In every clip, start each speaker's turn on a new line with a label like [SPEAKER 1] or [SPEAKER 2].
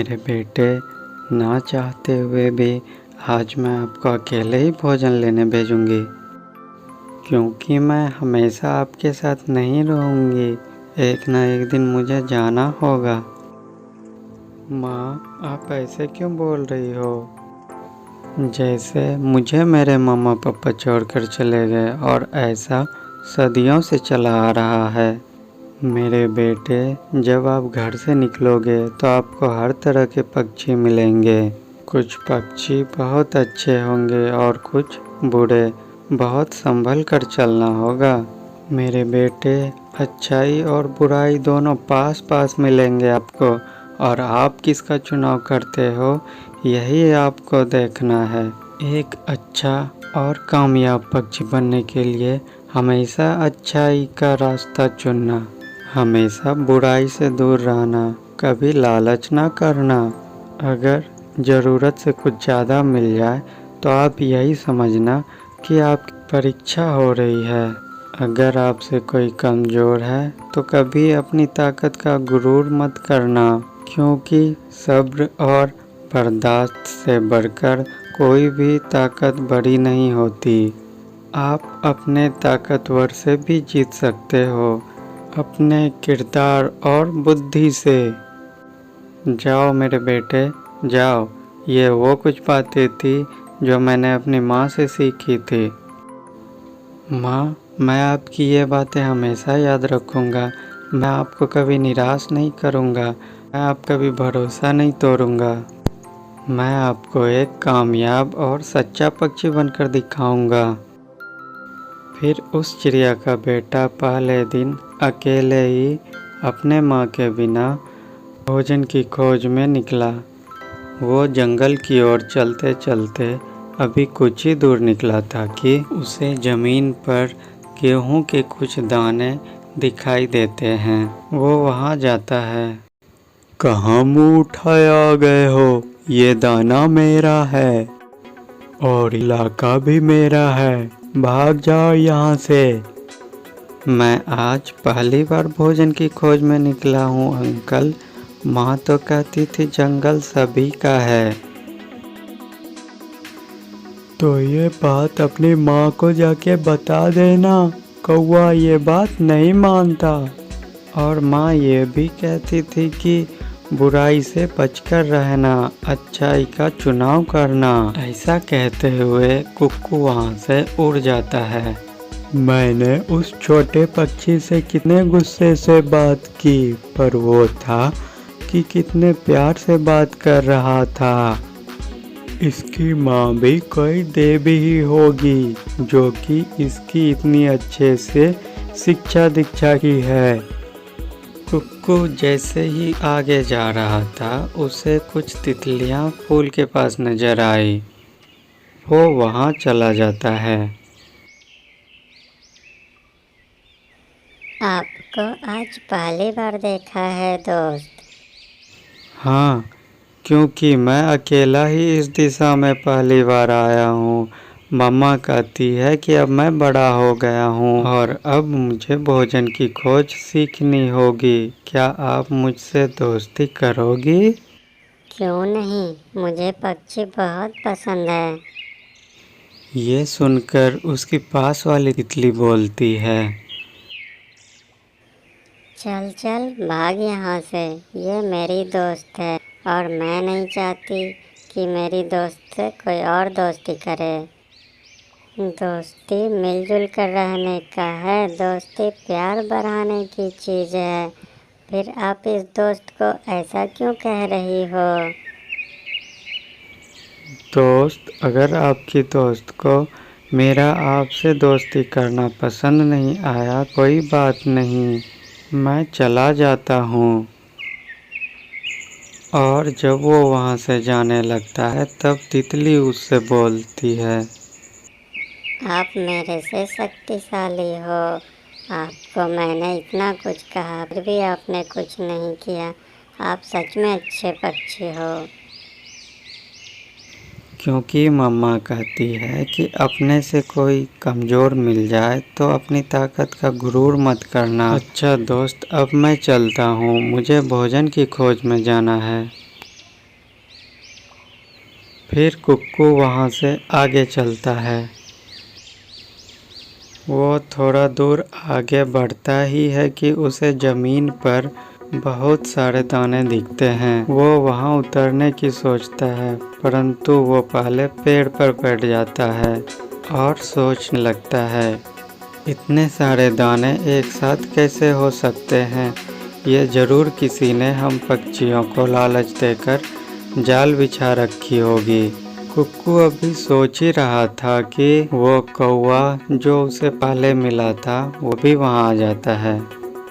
[SPEAKER 1] मेरे बेटे, ना चाहते हुए भी आज मैं आपको अकेले ही भोजन लेने भेजूंगी, क्योंकि मैं हमेशा आपके साथ नहीं रहूंगी। एक ना एक दिन मुझे जाना होगा। माँ, आप ऐसे क्यों बोल रही हो? जैसे मुझे मेरे मम्मा पापा छोड़कर चले गए और ऐसा सदियों से चला आ रहा है। मेरे बेटे, जब आप घर से निकलोगे तो आपको हर तरह के पक्षी मिलेंगे। कुछ पक्षी बहुत अच्छे होंगे और कुछ बुरे। बहुत संभल कर चलना होगा मेरे बेटे। अच्छाई और बुराई दोनों पास पास मिलेंगे आपको, और आप किसका चुनाव करते हो यही आपको देखना है। एक अच्छा और कामयाब पक्षी बनने के लिए हमेशा अच्छाई का रास्ता चुनना, हमेशा बुराई से दूर रहना, कभी लालच ना करना। अगर ज़रूरत से कुछ ज़्यादा मिल जाए तो आप यही समझना कि आपकी परीक्षा हो रही है। अगर आपसे कोई कमज़ोर है तो कभी अपनी ताकत का गुरूर मत करना, क्योंकि सब्र और बर्दाश्त से बढ़कर कोई भी ताकत बड़ी नहीं होती। आप अपने ताकतवर से भी जीत सकते हो, अपने किरदार और बुद्धि से। जाओ मेरे बेटे, जाओ। ये वो कुछ बातें थी जो मैंने अपनी माँ से सीखी थी। माँ, मैं आपकी ये बातें हमेशा याद रखूँगा। मैं आपको कभी निराश नहीं करूँगा। मैं आपका भी भरोसा नहीं तोड़ूँगा। मैं आपको एक कामयाब और सच्चा पक्षी बनकर दिखाऊँगा। फिर उस चिड़िया का बेटा पहले दिन अकेले ही अपने माँ के बिना भोजन की खोज में निकला। वो जंगल की ओर चलते चलते अभी कुछ ही दूर निकला था कि उसे ज़मीन पर गेहूं के कुछ दाने दिखाई देते हैं। वो वहां जाता है। कहाँ मुँह उठाए आ गए हो? ये दाना मेरा है और इलाका भी मेरा है। भाग जाओ यहाँ से। मैं आज पहली बार भोजन की खोज में निकला हूँ अंकल। माँ तो कहती थी जंगल सभी का है। तो ये बात अपनी माँ को जाके बता देना। कौवा ये बात नहीं मानता। और माँ ये भी कहती थी कि बुराई से बचकर रहना, अच्छाई का चुनाव करना। ऐसा कहते हुए कुक्कू वहाँ से उड़ जाता है। मैंने उस छोटे पक्षी से कितने गुस्से से बात की, पर वो था कि कितने प्यार से बात कर रहा था। इसकी माँ भी कोई देवी ही होगी जो कि इसकी इतनी अच्छे से शिक्षा दीक्षा की है। कुक्कू जैसे ही आगे जा रहा था उसे कुछ तितलियां फूल के पास नजर आई। वो वहां चला जाता है।
[SPEAKER 2] आपको आज पहली बार देखा है दोस्त।
[SPEAKER 1] हाँ, क्योंकि मैं अकेला ही इस दिशा में पहली बार आया हूँ। मम्मा कहती है कि अब मैं बड़ा हो गया हूँ और अब मुझे भोजन की खोज सीखनी होगी। क्या आप मुझसे दोस्ती करोगी?
[SPEAKER 2] क्यों नहीं, मुझे पक्षी बहुत पसंद है।
[SPEAKER 1] ये सुनकर उसकी पास वाली तितली बोलती है।
[SPEAKER 2] चल चल भाग यहाँ से। ये मेरी दोस्त है और मैं नहीं चाहती कि मेरी दोस्त से कोई और दोस्ती करे। दोस्ती मिलजुल कर रहने का है। दोस्ती प्यार बढ़ाने की चीज़ है। फिर आप इस दोस्त को ऐसा क्यों कह रही हो?
[SPEAKER 1] दोस्त, अगर आपकी दोस्त को मेरा आपसे दोस्ती करना पसंद नहीं आया, कोई बात नहीं, मैं चला जाता हूँ। और जब वो वहाँ से जाने लगता है तब तितली उससे बोलती है।
[SPEAKER 2] आप मेरे से शक्तिशाली हो। आपको मैंने इतना कुछ कहा फिर भी आपने कुछ नहीं किया। आप सच में अच्छे पक्षी हो।
[SPEAKER 1] क्योंकि मम्मा कहती है कि अपने से कोई कमज़ोर मिल जाए तो अपनी ताकत का गुरूर मत करना। अच्छा दोस्त, अब मैं चलता हूँ, मुझे भोजन की खोज में जाना है। फिर कुक्कू वहाँ से आगे चलता है। वो थोड़ा दूर आगे बढ़ता ही है कि उसे ज़मीन पर बहुत सारे दाने दिखते हैं। वो वहाँ उतरने की सोचता है, परंतु वो पहले पेड़ पर बैठ जाता है और सोचने लगता है, इतने सारे दाने एक साथ कैसे हो सकते हैं। ये ज़रूर किसी ने हम पक्षियों को लालच देकर जाल बिछा रखी होगी। कुक्कू अभी सोच ही रहा था कि वो कौवा जो उसे पहले मिला था वो भी वहाँ आ जाता है।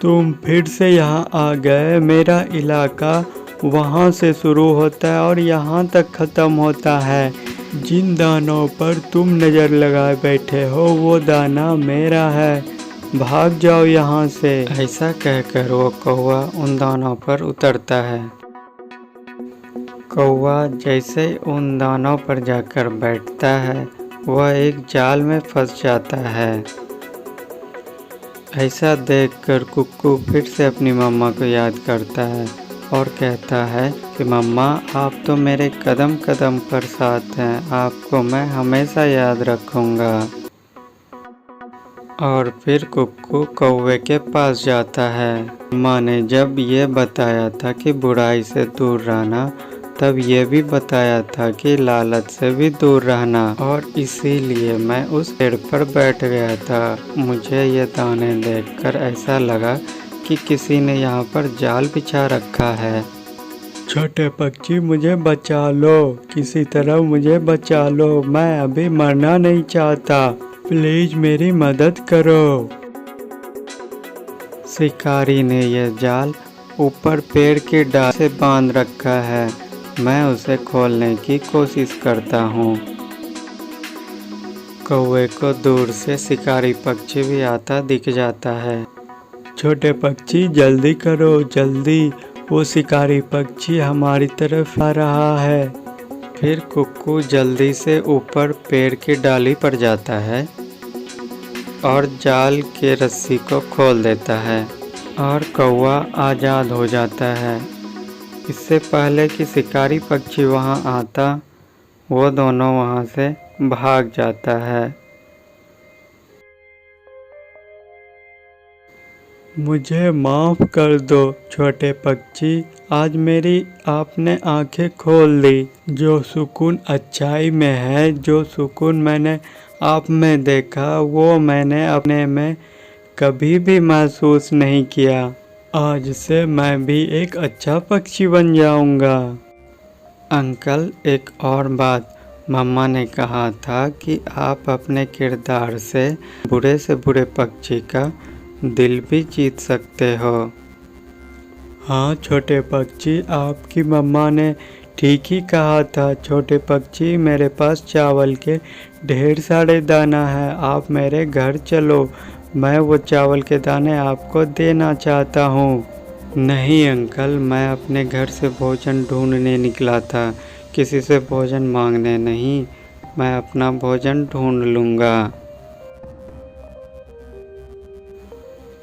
[SPEAKER 1] तुम फिर से यहाँ आ गए। मेरा इलाका वहाँ से शुरू होता है और यहाँ तक ख़त्म होता है। जिन दानों पर तुम नज़र लगाए बैठे हो वो दाना मेरा है। भाग जाओ यहाँ से। ऐसा कहकर वो कौवा उन दानों पर उतरता है। कौवा जैसे उन दानों पर जाकर बैठता है वह एक जाल में फंस जाता है। ऐसा देखकर कुक्कू फिर से अपनी मम्मा को याद करता है और कहता है कि मम्मा आप तो मेरे कदम कदम पर साथ हैं, आपको मैं हमेशा याद रखूँगा। और फिर कुक्कू कौवे के पास जाता है। माँ ने जब ये बताया था कि बुराई से दूर रहना, तब ये भी बताया था कि लालच से भी दूर रहना, और इसीलिए मैं उस पेड़ पर बैठ गया था। मुझे ये दाने देखकर ऐसा लगा कि किसी ने यहाँ पर जाल बिछा रखा है। छोटे पक्षी मुझे बचा लो, किसी तरह मुझे बचा लो, मैं अभी मरना नहीं चाहता, प्लीज मेरी मदद करो। शिकारी ने यह जाल ऊपर पेड़ की डाल से बांध रखा है, मैं उसे खोलने की कोशिश करता हूँ। कौवे को दूर से शिकारी पक्षी भी आता दिख जाता है। छोटे पक्षी जल्दी करो जल्दी, वो शिकारी पक्षी हमारी तरफ आ रहा है। फिर कुक्कू जल्दी से ऊपर पेड़ की डाली पर जाता है और जाल के रस्सी को खोल देता है और कौवा आज़ाद हो जाता है। इससे पहले कि शिकारी पक्षी वहां आता, वो दोनों वहां से भाग जाता है। मुझे माफ़ कर दो छोटे पक्षी, आज मेरी आपने आंखें खोल दी। जो सुकून अच्छाई में है, जो सुकून मैंने आप में देखा, वो मैंने अपने में कभी भी महसूस नहीं किया। आज से मैं भी एक अच्छा पक्षी बन जाऊंगा। अंकल एक और बात, मम्मा ने कहा था कि आप अपने किरदार से बुरे पक्षी का दिल भी जीत सकते हो। हाँ छोटे पक्षी, आपकी मम्मा ने ठीक ही कहा था। छोटे पक्षी, मेरे पास चावल के ढेर सारे दाना है, आप मेरे घर चलो, मैं वो चावल के दाने आपको देना चाहता हूँ। नहीं अंकल, मैं अपने घर से भोजन ढूंढने निकला था, किसी से भोजन मांगने नहीं। मैं अपना भोजन ढूंढ लूँगा।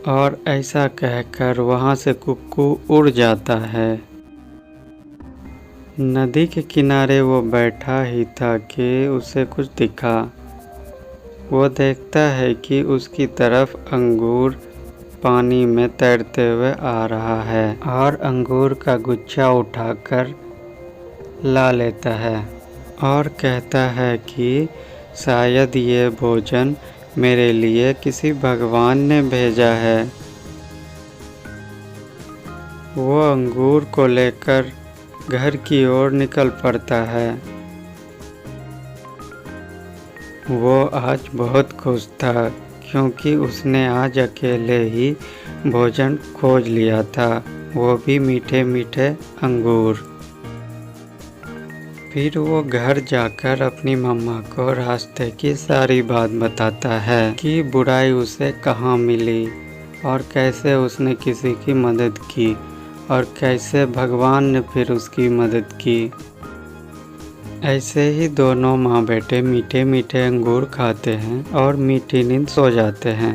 [SPEAKER 1] और ऐसा कहकर वहाँ से कुक्कू उड़ जाता है। नदी के किनारे वो बैठा ही था कि उसे कुछ दिखा। वो देखता है कि उसकी तरफ अंगूर पानी में तैरते हुए आ रहा है और अंगूर का गुच्छा उठाकर ला लेता है और कहता है कि शायद ये भोजन मेरे लिए किसी भगवान ने भेजा है। वो अंगूर को लेकर घर की ओर निकल पड़ता है। वो आज बहुत खुश था क्योंकि उसने आज अकेले ही भोजन खोज लिया था, वो भी मीठे मीठे अंगूर। फिर वो घर जाकर अपनी मम्मा को रास्ते की सारी बात बताता है कि बुराई उसे कहाँ मिली और कैसे उसने किसी की मदद की और कैसे भगवान ने फिर उसकी मदद की। ऐसे ही दोनों माँ बेटे मीठे मीठे अंगूर खाते हैं और मीठी नींद सो जाते हैं।